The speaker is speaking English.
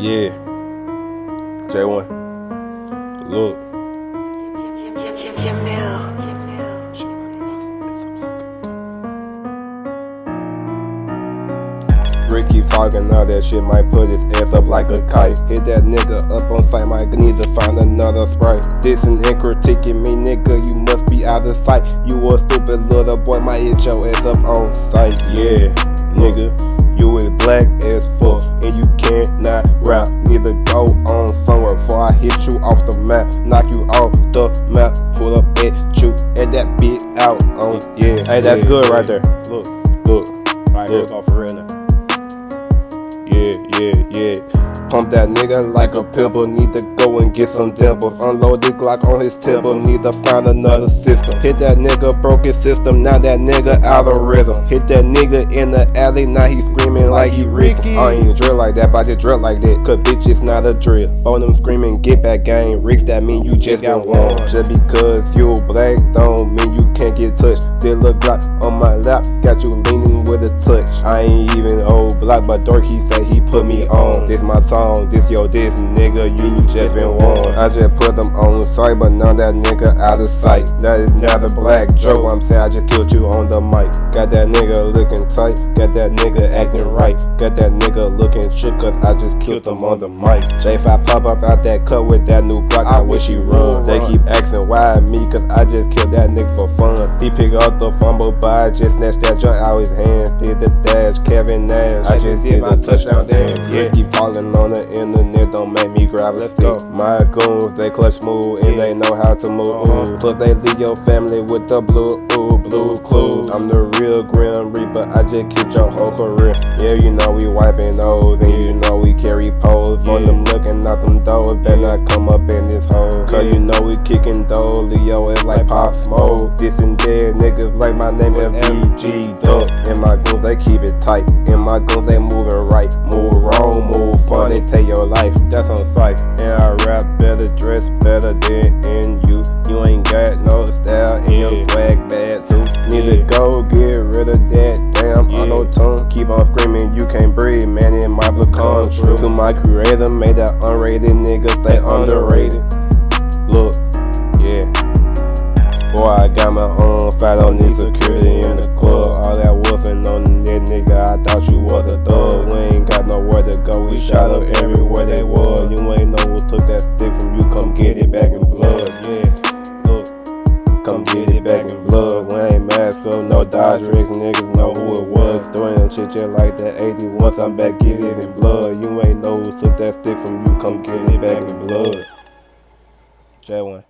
Yeah, J1. Look. Rick keep talking, now that shit might put his ass up like a kite. Hit that nigga up on sight, might need to find another Sprite. Dissing and critiquing me, nigga, you must be out of sight. You a stupid little boy, might hit your ass up on sight. Yeah, nigga, you is black as fuck, and you cannot rap. Neither go on somewhere before I hit you off the map, knock you off the map, pull up at you, and that beat out on, yeah. Hey, that's good right there. Look, right here, go for real now. Yeah. Pump that nigga like a pimple, need to go and get some dimples. Unload the Glock on his temple, need to find another system. Hit that nigga, broke his system, now that nigga out of rhythm. Hit that nigga in the alley, now he screaming like he Ricky. I ain't drill like that, but I just drill like that, cause bitch it's not a drill. Phone them screaming, get back gang, Ricks, that mean you just got warm. Just because you black don't mean you can't get touched. This little Glock on my lap, got you leaning with a touch. I ain't even old block, but Dork he say he put me on. This my song, this your diss, nigga, you just been warned. I just put them on sight, but now that nigga out of sight. That is not a black joke, I'm saying I just killed you on the mic. Got that nigga looking tight, got that nigga acting right, got that nigga looking shook, cause I just killed him on the mic. J5 pop up out that cut with that new Glock, I wish he run. They keep asking why me, cause I just killed that nigga for fun. He picked up the fumble, but I just snatched that joint out his hands. Did the dash, Kevin Nash, I just did my touchdown dance. Yeah, keep talking on the internet, don't make me grab a stick. My goons, they clutch smooth and they know how to move. Plus they leave your family with the blue clues. I'm the real Grim Reaper, I just killed your whole career. Yeah, you know we wiping those, and you know we carry poles. On them looking out them doors, better not come up in this hole. Cause you know we kicking those, Leo is like Pop Smoke. This and dead niggas like my name FBG Duck. And my goons, they keep it tight, and my goons, they moving right. Move wrong, move fun, they take your life, that's on sight. And I rap better, dress better than you. You ain't got no style and your swag bad too. Need to go get rid of that damn auto-tune. Keep on screaming, you can't breathe, man, it might become true. To my creator, made that unrated nigga stay underrated. Look, yeah. Boy, I got my own fight, don't need security in the club. All that woofing on the net, nigga, I thought you was a thug. We ain't got nowhere to go, we shot up everywhere they was. You ain't know who took that stick from you, come get it back in blood, yeah. Look, come get it back in blood. We ain't mask up, no Dodge Ricks, niggas know who it was. Throwing them shit just like that 81, I'm back, get it in blood. You ain't know who took that stick from you, come get it back in blood. J1.